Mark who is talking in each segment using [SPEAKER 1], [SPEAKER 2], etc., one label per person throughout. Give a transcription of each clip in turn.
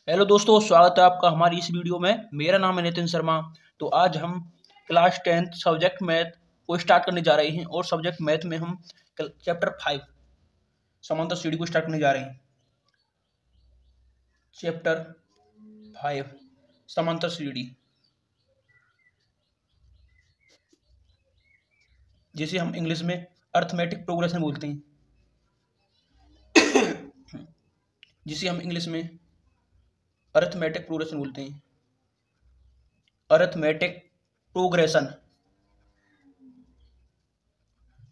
[SPEAKER 1] Hello दोस्तों, स्वागत है आपका हमारी इस वीडियो में। मेरा नाम है नितिन शर्मा। तो आज हम क्लास 10th सब्जेक्ट मैथ को स्टार्ट करने जा रहे हैं और सब्जेक्ट मैथ में हम चैप्टर 5 समांतर श्रेणी को स्टार्ट करने जा रहे हैं। चैप्टर 5 समांतर श्रेणी, जिसे हम इंग्लिश में अर्थमेटिक प्रोग्रेशन बोलते हैं। जिसे हम इंग्लिश में अर्थमेटिक प्रोग्रेशन बोलते हैं। अर्थमेटिक प्रोग्रेशन,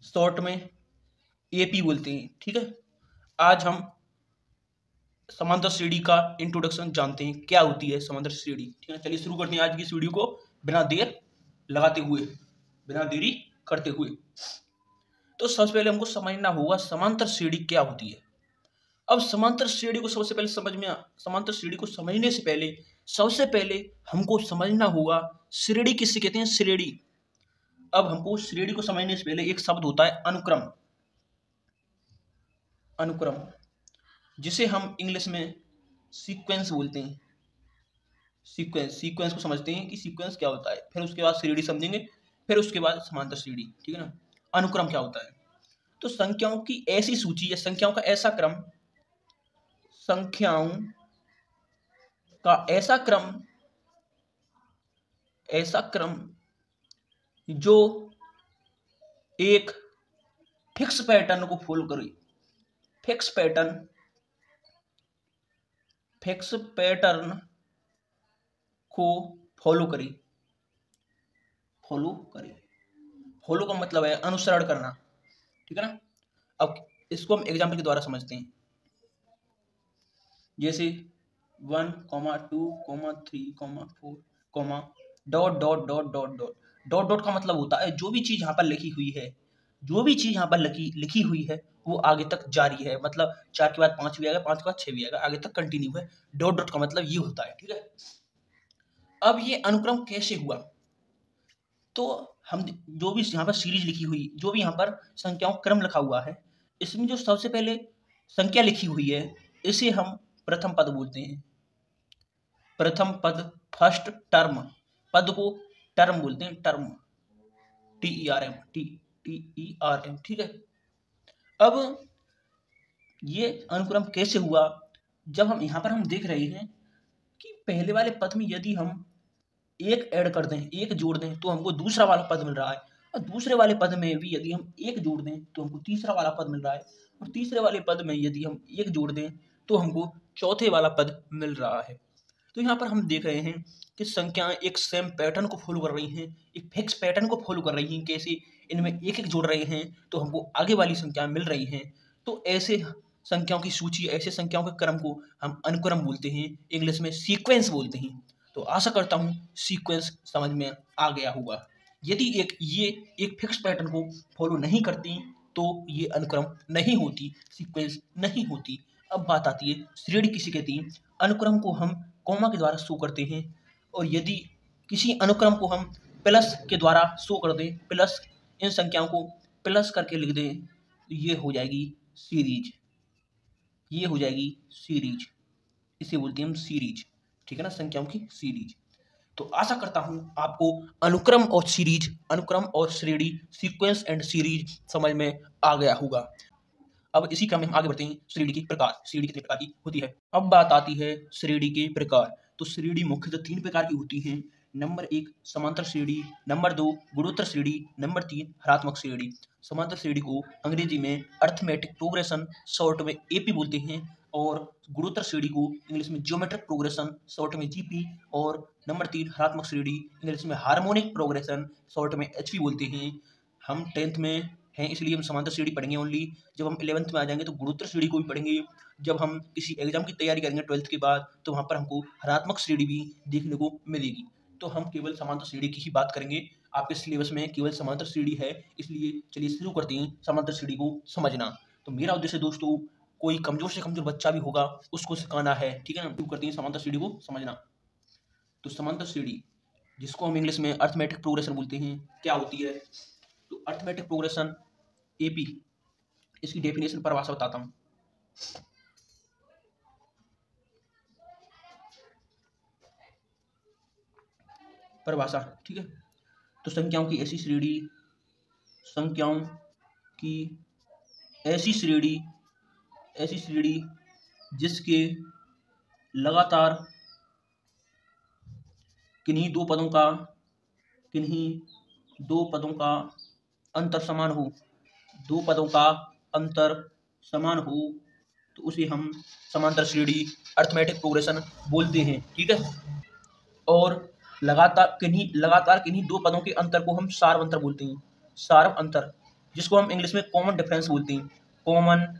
[SPEAKER 1] शॉर्ट में एपी बोलते हैं। ठीक है, आज हम समांतर श्रेणी का इंट्रोडक्शन जानते हैं, क्या होती है समांतर श्रेणी। ठीक है, चलिए शुरू करते हैं आज की इस वीडियो को बिना देर लगाते हुए, बिना देरी करते हुए। तो सबसे पहले हमको समझना होगा समांतर श्रेणी क्या होती है। अब समांतर श्रेणी को सबसे पहले समांतर श्रेणी को समझने से पहले सबसे पहले हमको समझना होगा श्रेणी किससे कहते हैं, श्रेणी। अब हमको श्रेणी को समझने से पहले एक शब्द होता है अनुक्रम। अनुक्रम, जिसे हम इंग्लिश में सीक्वेंस बोलते हैं। सीक्वेंस को समझते हैं कि सीक्वेंस क्या होता है, फिर उसके बाद श्रेणी समझेंगे, फिर उसके बाद समांतर श्रेणी। ठीक है ना। अनुक्रम क्या होता है? तो संख्याओं की ऐसी सूची या संख्याओं का ऐसा क्रम, संख्याओं का ऐसा क्रम जो एक फिक्स पैटर्न को फॉलो करे। फिक्स पैटर्न को फॉलो करे। फॉलो का मतलब है अनुसरण करना। ठीक है ना। अब इसको हम एग्जाम्पल के द्वारा समझते हैं। जैसे 1, 2, 3, 4, dot dot dot dot dot. Dot dot का मतलब होता है जो भी चीज यहाँ पर लिखी हुई है, जो भी चीज यहाँ पर लिखी हुई है वो आगे तक जारी है। मतलब 4 के बाद 5 भी आएगा, 5 के बाद 6 भी आएगा, आगे तक कंटिन्यू है। डॉट डॉट का मतलब ये होता है। ठीक है। अब ये अनुक्रम कैसे हुआ? तो हम जो भी यहाँ पर सीरीज लिखी हुई, जो भी यहाँ पर संख्याओं का क्रम लिखा हुआ है, इसमें जो सबसे पहले संख्या लिखी हुई है इसे हम प्रथम पद बोलते हैं। प्रथम पद, फर्स्ट टर्म। पद को टर्म बोलते हैं, टर्म। TERM। ठीक है। अब ये अनुक्रम कैसे हुआ? जब हम यहाँ पर हम देख रहे हैं कि पहले वाले पद में यदि हम एक ऐड कर दें, एक जोड़ दें, तो हमको दूसरा वाला पद मिल रहा है। और दूसरे वाले पद में भी यदि हम एक जोड़ दें तो हमको तीसरा वाला पद मिल रहा है। और तीसरे वाले पद में यदि हम एक जोड़ दें तो हमको चौथे वाला पद मिल रहा है। तो यहाँ पर हम देख रहे हैं कि संख्याएं एक सेम पैटर्न को फॉलो कर रही हैं, एक फिक्स पैटर्न को फॉलो कर रही हैं। कैसे? इनमें एक एक जोड़ रहे हैं तो हमको आगे वाली संख्याएं मिल रही हैं। तो ऐसे संख्याओं की सूची, ऐसे संख्याओं के क्रम को हम अनुक्रम बोलते हैं, इंग्लिश में सीक्वेंस बोलते हैं। तो आशा करता हूँ सीक्वेंस समझ में आ गया होगा। यदि ये एक फिक्स पैटर्न को फॉलो नहीं करती तो ये अनुक्रम नहीं होती, सीक्वेंस नहीं होती। अब बात आती है श्रेणी किसे कहती है। अनुक्रम को हम कॉमा के द्वारा शो करते हैं, और यदि किसी अनुक्रम को हम प्लस के द्वारा शो कर दें, प्लस इन संख्याओं को प्लस करके लिख दें, तो ये हो जाएगी सीरीज। ये हो जाएगी सीरीज, इसे बोलते हैं हम सीरीज। ठीक है ना, संख्याओं की सीरीज। तो आशा करता हूं आपको अनुक्रम और श्रेणी, सीक्वेंस एंड सीरीज समझ में आ गया होगा। अब इसी क्रम में हम आगे बढ़ते हैं। श्रेणी के प्रकार, श्रेणी कितने प्रकार की होती है? अब बात आती है श्रेणी के प्रकार। तो श्रेणी मुख्यतः 3 प्रकार की होती हैं। नंबर 1 समांतर श्रेणी, नंबर 2 गुणोत्तर श्रेणी, नंबर 3 हरात्मक श्रेणी। समांतर श्रेणी को अंग्रेजी में अर्थमेटिक प्रोग्रेशन, शॉर्ट में एपी बोलते हैं, और गुणोत्तर श्रेणी को इंग्लिश में ज्योमेट्रिक प्रोग्रेशन, शॉर्ट में जीपी, और नंबर 3 हरात्मक श्रेणी इंग्लिश में हार्मोनिक प्रोग्रेशन, शॉर्ट में एचपी बोलते हैं। हम 10th में हैं इसलिए हम समांतर श्रेणी पढ़ेंगे ओनली। जब हम 11th में आ जाएंगे तो गुणोत्तर श्रेणी को भी पढ़ेंगे। जब हम किसी एग्जाम की तैयारी करेंगे 12th के बाद तो वहाँ पर हमको हरात्मक श्रेणी भी देखने को मिलेगी। तो हम केवल समांतर श्रेणी की ही बात करेंगे। आपके सिलेबस में केवल समांतर श्रेणी है, इसलिए चलिए शुरू करते हैं समांतर श्रेणी को समझना। तो मेरा उद्देश्य दोस्तों, कोई कमजोर से कमजोर बच्चा भी होगा उसको सिखाना है। ठीक है ना। शुरू करते हैं समांतर श्रेणी को समझना। तो समांतर श्रेणी, जिसको हम इंग्लिश में अर्थमेटिक प्रोग्रेशन बोलते हैं, क्या होती है? तो अर्थमेटिक प्रोग्रेशन एपी, इसकी डेफिनेशन परिभाषा बताता हूं। परिभाषा, ठीक है। तो संख्याओं की ऐसी श्रेणी, संख्याओं की ऐसी श्रेणी जिसके लगातार किन्हीं दो पदों का अंतर समान हो, दो पदों का अंतर समान हो, तो उसे हम समांतर श्रेणी अरिथमेटिक प्रोग्रेशन बोलते हैं, ठीक है। और लगातार किन्हीं दो पदों के अंतर को हम सार्व अंतर बोलते हैं, सार्व अंतर, जिसको हम इंग्लिश में कॉमन डिफरेंस बोलते हैं, कॉमन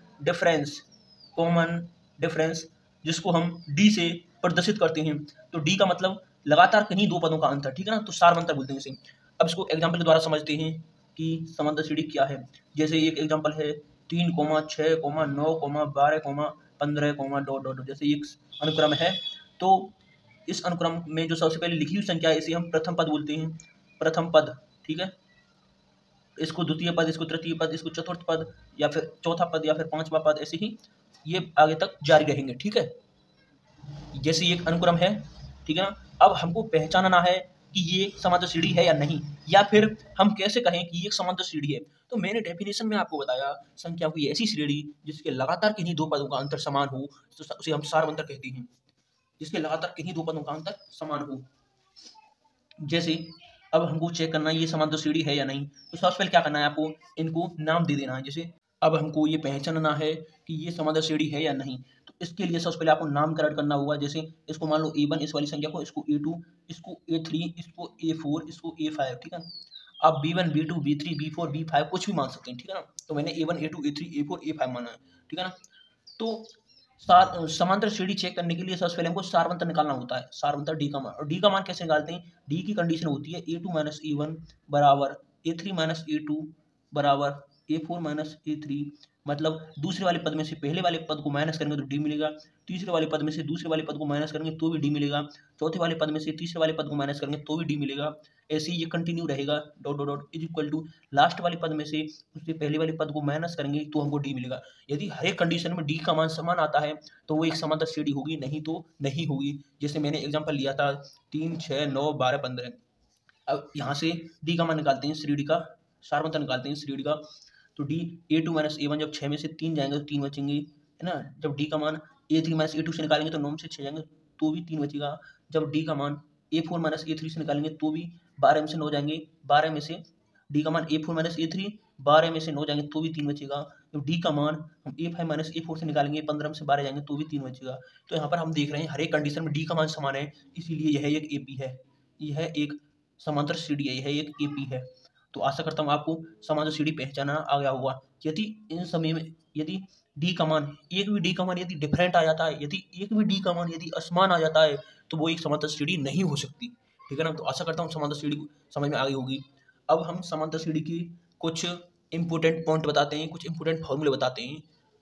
[SPEAKER 1] डिफरेंस, जिसको हम डी से प्रदर्शित करते हैं। तो डी का मतलब लगातार किन्हीं दो पदों का अंतर, ठीक है ना, तो सार्व अंतर बोलते हैं इसे। अब इसको एग्जाम्पल के द्वारा समझते हैं कि समांतर श्रेणी क्या है। जैसे एक एग्जाम्पल है 3, 6, 9, 12, 15, डॉट डॉट, जैसे एक अनुक्रम है। तो इस अनुक्रम में जो सबसे पहले लिखी हुई संख्या है इसे हम प्रथम पद बोलते हैं, प्रथम पद, ठीक है। इसको द्वितीय पद, इसको तृतीय पद, इसको चतुर्थ पद, या फिर चौथा पद, या फिर पांचवा पद, ऐसे ही ये आगे तक जारी रहेंगे, ठीक है। जैसे एक अनुक्रम है, ठीक है ना। अब हमको पहचानना है कि ये समांतर श्रेणी है या नहीं, या फिर हम कैसे कहें कि ये समांतर श्रेणी है। तो मैंने डेफिनेशन में आपको बताया, संख्या की ऐसी श्रेणी जिसके लगातार किन्हीं दो पदों का अंतर समान हो, तो उसे हम सार्वंतर कहते हैं, जिसके लगातार किन्हीं दो पदों का अंतर समान हो। जैसे अब हमको चेक करना है ये समांतर श्रेणी है या नहीं, तो सबसे पहले क्या करना है, आपको इनको नाम दे देना है। जैसे अब हमको ये पहचानना है कि ये समांतर श्रेणी है या नहीं, तो इसके लिए सबसे पहले आपको नामकरण करना होगा। जैसे इसको मान लो A1, इस वाली संख्या को, इसको A2, इसको A3, इसको A4, इसको A5, ठीक है। आप B1, B2, B3, B4, B5 कुछ भी मान सकते हैं, ठीक है ना। तो मैंने A1, A2, A3, A4, A5 माना है, ठीक है ना। तो समांतर श्रेणी चेक करने के लिए सबसे पहले हमको सार्वंतर निकालना होता है, सार्वंतर डी का मान। और डी का मान कैसे निकालते हैं, डी की कंडीशन होती है A2 माइनस A1 बराबर A3 माइनस A2 बराबर A4 माइनस A3। मतलब दूसरे वाले पद में से पहले वाले पद को माइनस करेंगे तो डी मिलेगा, तीसरे वाले पद में से दूसरे वाले पद को माइनस करेंगे तो भी डी मिलेगा, चौथे वाले पद में से तीसरे वाले पद को माइनस करेंगे तो भी डी मिलेगा। ऐसे ही ये कंटिन्यू रहेगा, dot dot dot, is equal to last वाले पद में से उससे पहले वाले पद को माइनस करेंगे तो हमको डी मिलेगा। यदि हर एक कंडीशन में डी का मान समान आता है तो वो एक समांतर श्रेणी होगी, नहीं तो नहीं होगी। जैसे मैंने एग्जांपल लिया था 3, 6, 9, 12, 15। अब यहाँ से डी का मान निकालते हैं, श्रेणी का सार्वंतर निकालते हैं श्रेणी का। तो डी A2 माइनस A1, जब 6 में से 3 जाएंगे तो 3 बचेंगे, है ना। जब डी का मान A3 माइनस A2 से निकालेंगे तो 9 में से 6 जाएंगे तो भी 3 बचेगा। जब डी का मान A4 माइनस A3 से निकालेंगे तो भी 12 में से 9 जाएंगे, 12 में से डी का मान A4 माइनस A3, 12 में से 9 जाएंगे तो भी 3 बचेगा। जब डी का मान हम A5 माइनस A4 से निकालेंगे, 15 में से 12 जाएंगे तो भी 3 बचेगा। तो यहाँ पर हम देख रहे हैं हर एक कंडीशन में डी का मान समान है, इसीलिए यह एक AP है, यह एक समांतर श्रेणी है, यह एक AP है। तो आशा करता हूँ आपको समांतर श्रेणी पहचानना आ गया होगा। यदि इन समय में यदि डी का मान, एक भी डी का मान यदि डिफरेंट आ जाता है, यदि एक भी डी का मान यदि असमान आ जाता है, तो वो एक समांतर श्रेणी नहीं हो सकती, ठीक है ना। तो आशा करता हूँ समांतर श्रेणी समझ में आ गई होगी। अब हम समांतर श्रेणी की कुछ इंपॉर्टेंट पॉइंट बताते हैं, कुछ इंपॉर्टेंट फॉर्मूले बताते हैं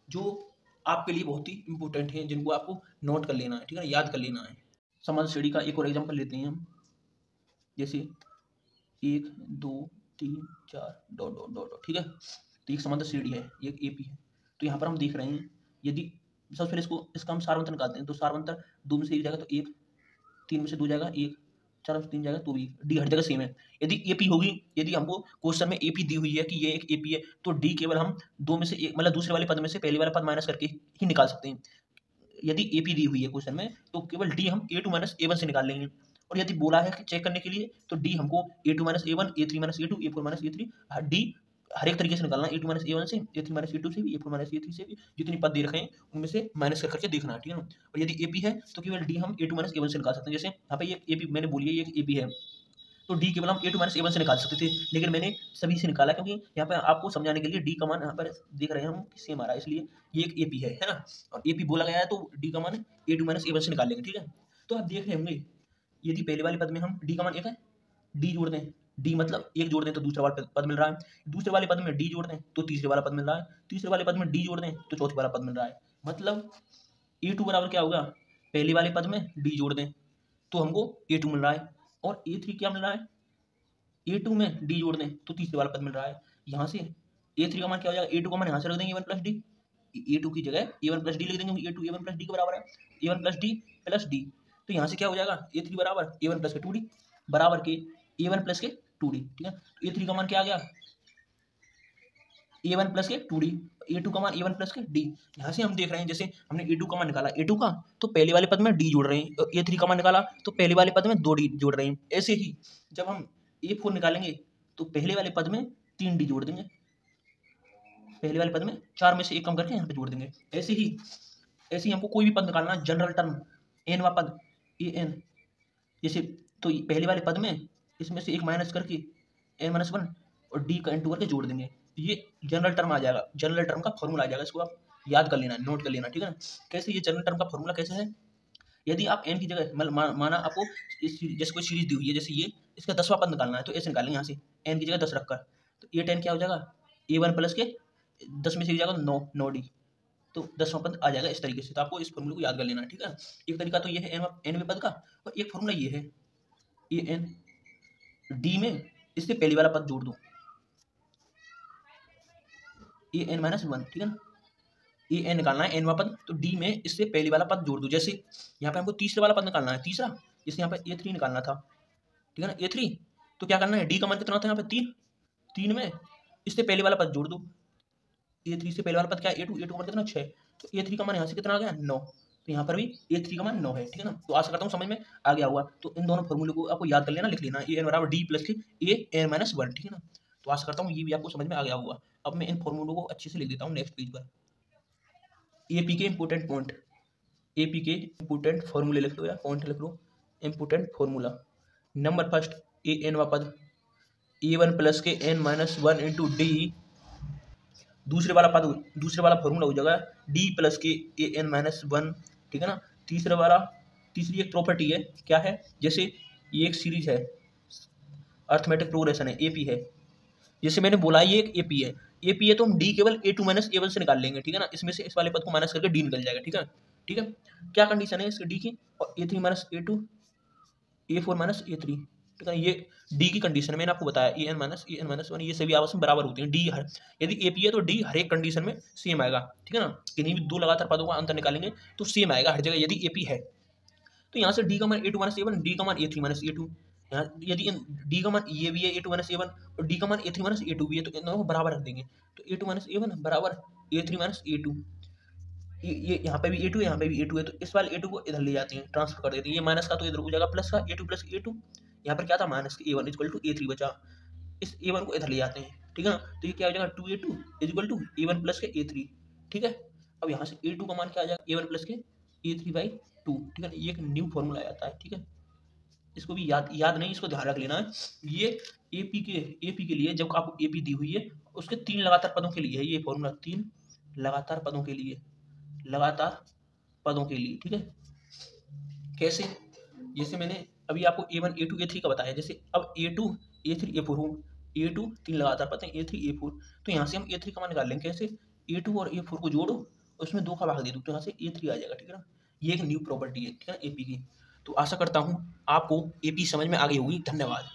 [SPEAKER 1] जो आपके लिए बहुत ही इंपॉर्टेंट है, जिनको आपको नोट कर लेना है, ठीक है ना, याद कर लेना है। समांतर श्रेणी का एक और एग्जाम्पल लेते हैं हम। जैसे 1, 2, 3, 4, डॉट डॉट डॉट डॉट, ठीक है। तो एक समांतर श्रेणी है, ये एक AP है। तो यहाँ पर हम देख रहे हैं, यदि सबसे पहले इसका हम सार्वंतर निकालते हैं। तो सार्वंतर 2 में से 1 जाएगा तो 1, 3 में से 2 जाएगा 1, 4 में से 3 जाएगा तो भी डी हर जगह सेम है। यदि AP होगी, यदि हमको क्वेश्चन में AP दी हुई है कि ये एक AP है, तो डी केवल हम 2 में से 1, मतलब दूसरे वाले पद में से पहले वाला पद माइनस करके ही निकाल सकते हैं। यदि AP दी हुई है क्वेश्चन में, तो केवल डी हम A2 माइनस A1 से निकाल लेंगे। और यदि बोला है कि चेक करने के लिए, तो डी हमको A2 minus A1, A3 minus A2, A4 minus A3, D हर एक तरीके से निकालना है। A2 माइनस A1 से, A3 माइनस A2 से भी, A4 माइनस A3 से भी, जितनी पद दे रखे हैं उनमें से माइनस कर करके देखना है, ठीक है ना। और यदि AP है तो केवल डी हम A2 माइनस A1 से निकाल सकते हैं। जैसे यहाँ पे ये AP मैंने बोली है, ये AP है, तो डी केवल हम A2 माइनस A1 से निकाल सकते थे, लेकिन मैंने सभी से निकाला, क्योंकि यहाँ पे आपको समझाने के लिए डी का मान यहाँ पर देख रहे हैं हम सेम आ रहा है, इसलिए ये एक AP है ना। और AP बोला गया है तो डी का मान A2 माइनस A1 से निकाल लेंगे, ठीक है। तो आप देख रहे होंगे, यदि पहले वाले पद में हम डी का मान 1 है, डी जोड़ दें, डी मतलब 1 जोड़ दें तो दूसरा वाला पद मिल रहा है, दूसरे वाले पद में डी जोड़ दें तो तीसरे वाला पद मिल रहा है, तीसरे वाले पद में डी जोड़ दें तो चौथे वाला पद मिल रहा है। मतलब A2 बराबर क्या होगा, पहले वाले पद में डी जोड़ दें तो हमको A2 मिल रहा है, और A3 क्या मिल रहा है, A2 में डी जोड़ दें तो तीसरे वाला पद मिल रहा है। यहाँ से A3 का मान क्या हो जाएगा, A2 का मान यहाँ से रख देंगे A1 प्लस डी, A2 की जगह A1 प्लस डी लिख देंगे, A2 A1 प्लस डी के बराबर है, A1 plus D plus D. तो यहाँ से क्या हो जाएगा, A3 बराबर A1 प्लस 2D, बराबर के A1 प्लस के 2D, ठीक है। A3 का मान क्या आ गया, A1 प्लस के 2D, A2 का मान A1 प्लस के D। यहाँ से हम देख रहे हैं जैसे हमने A2 का मान निकाला A2 का, तो पहले वाले पद में D जोड़ रहे हैं, और A3 का मान निकाला तो पहले वाले पद में 2D जोड़ रहे हैं। ऐसे ही जब हम A4 निकालेंगे तो पहले वाले पद में 3D जोड़ देंगे, पहले वाले पद में 4 में से 1 कम करके यहाँ पे जोड़ देंगे। ऐसे ही हमको कोई भी पद निकालना है, जनरल टर्म n वा पद an, जैसे तो पहले वाले पद में इसमें से 1 माइनस करके n-1 और d का n2 करके जोड़ देंगे, ये जनरल टर्म आ जाएगा, जनरल टर्म का फॉर्मूला आ जाएगा। इसको आप याद कर लेना, नोट कर लेना, ठीक है ना। कैसे ये जनरल टर्म का फॉर्मूला कैसे है, यदि आप n की जगह माना आपको जैसे कोई सीरीज दी हुई है, जैसे ये इसका 10वां पद निकालना है, तो ऐसे निकालेंगे यहाँ से n की जगह 10 रखकर, तो ये 10 क्या हो जाएगा, A1 प्लस के 10 में से जाएगा 9D, तो 10वां पद आ जाएगा इस तरीके से। तो आपको इस फॉर्मूले को याद कर लेना, ठीक है। एक तरीका तो ये है nवें पद का, और एक फॉर्मूला ये है an d में इससे पहले वाला पद जोड़ दो an-1, ठीक है ना। an निकालना है nवां पद, तो d में इससे पहले वाला पद जोड़ दो। जैसे यहाँ पे हमको तीसरे वाला पद निकालना है, तीसरा, जैसे यहाँ पे A3 निकालना था, ठीक है ना। A3 तो क्या करना है, d का मान कितना था यहाँ पे 3 में इससे पहले वाला पद जोड़ दो। A3 से पहले वाला पद क्या है, A2 का मान कितना 6, तो A3 का मान यहाँ से कितना आ गया 9, तो यहाँ पर भी A3 का मान 9 है, ठीक है ना। तो आशा करता हूँ समझ में आ गया हुआ। तो इन दोनों फॉर्मूले को आपको याद कर लेना, लिख लेना, an बराबर d प्लस के an-1, ठीक है ना। तो आशा करता हूँ ये भी आपको समझ में आ गया होगा। अब मैं इन फॉर्मूलों को अच्छे से लिख देता हूँ नेक्स्ट पेज पर। AP के इंपोर्टेंट पॉइंट, AP के इंपोर्टेंट फॉर्मूले लिख लो या पॉइंट लिख लो, important formula. Number first an वा पद A1 प्लस के n-1 इंटू d, दूसरे वाला फॉर्मूला हो जाएगा d प्लस के an-1, ठीक है ना। तीसरी एक प्रॉपर्टी है, क्या है, जैसे ये एक सीरीज है, अर्थमेटिक प्रोग्रेशन है, AP है, जैसे मैंने बोला ये एक AP है तो हम d केवल A2 माइनस A1 से निकाल लेंगे, ठीक है ना। इसमें से इस वाले पद को माइनस करके d निकल जाएगा, ठीक है। क्या कंडीशन है इसके d की, और A3 minus A2, A4 minus A3, ठीक है। ये d की कंडीशन मैंने आपको बताया, an-1 ये सभी आपस में बराबर होती हैं। d यदि AP है तो d हर एक कंडीशन में सेम आएगा, ठीक है ना। किन्हीं भी दो लगातार पदों का अंतर निकालेंगे तो सेम आएगा हर जगह यदि AP है। तो यहाँ से d का मान A2 माइनस A1, d का मान A3 माइनस A2, यहाँ यदि d का मान ये भी है A2 माइनस A1 और d का मान A3 माइनस A2 भी है, तो इन दोनों को बराबर रख देंगे, तो A2 माइनस A1 बराबर A3 माइनस A2, ये यहाँ पे भी A2 है, यहाँ पे भी A2 है, तो इस वाले A2 को इधर ले जाते हैं, ट्रांसफर कर देते हैं, ये माइनस का तो इधर हो जाएगा प्लस का, A2 प्लस A2, यहाँ पर क्या था माइनस का A1 इक्वल टू A3 बचा, इस A1 को इधर ले जाते हैं, ठीक है ना। तो ये क्या हो जाएगा 2A2 equal to A1 plus के A3, ठीक है। अब यहाँ से A2 का मान क्या आ जाएगा A1 प्लस के A3/2, ठीक है। ये एक न्यू फॉर्मूला आ जाता है, ठीक है। इसको भी याद नहीं, इसको ध्यान रख लेना है। ये AP के लिए जब आपको AP दी हुई है उसके 3 लगातार पदों के लिए है ये फॉर्मूला, 3 लगातार पदों के लिए, ठीक है। कैसे, जैसे मैंने अभी आपको A1 A2 A3 का बताया, जैसे अब A2 A3 A4 हो, A2 3 लगातार पद हैं, A3 A4, तो यहाँ से हम A3 का मान निकाल लेंगे कैसे, A2 और A4 को जोड़ो, उसमें 2 का भाग दे दो, तो यहाँ से A3 आ जाएगा, ठीक है ना। ये एक न्यू प्रॉपर्टी है, ठीक है, AP की। तो आशा करता हूँ आपको AP समझ में आ गई होगी। धन्यवाद।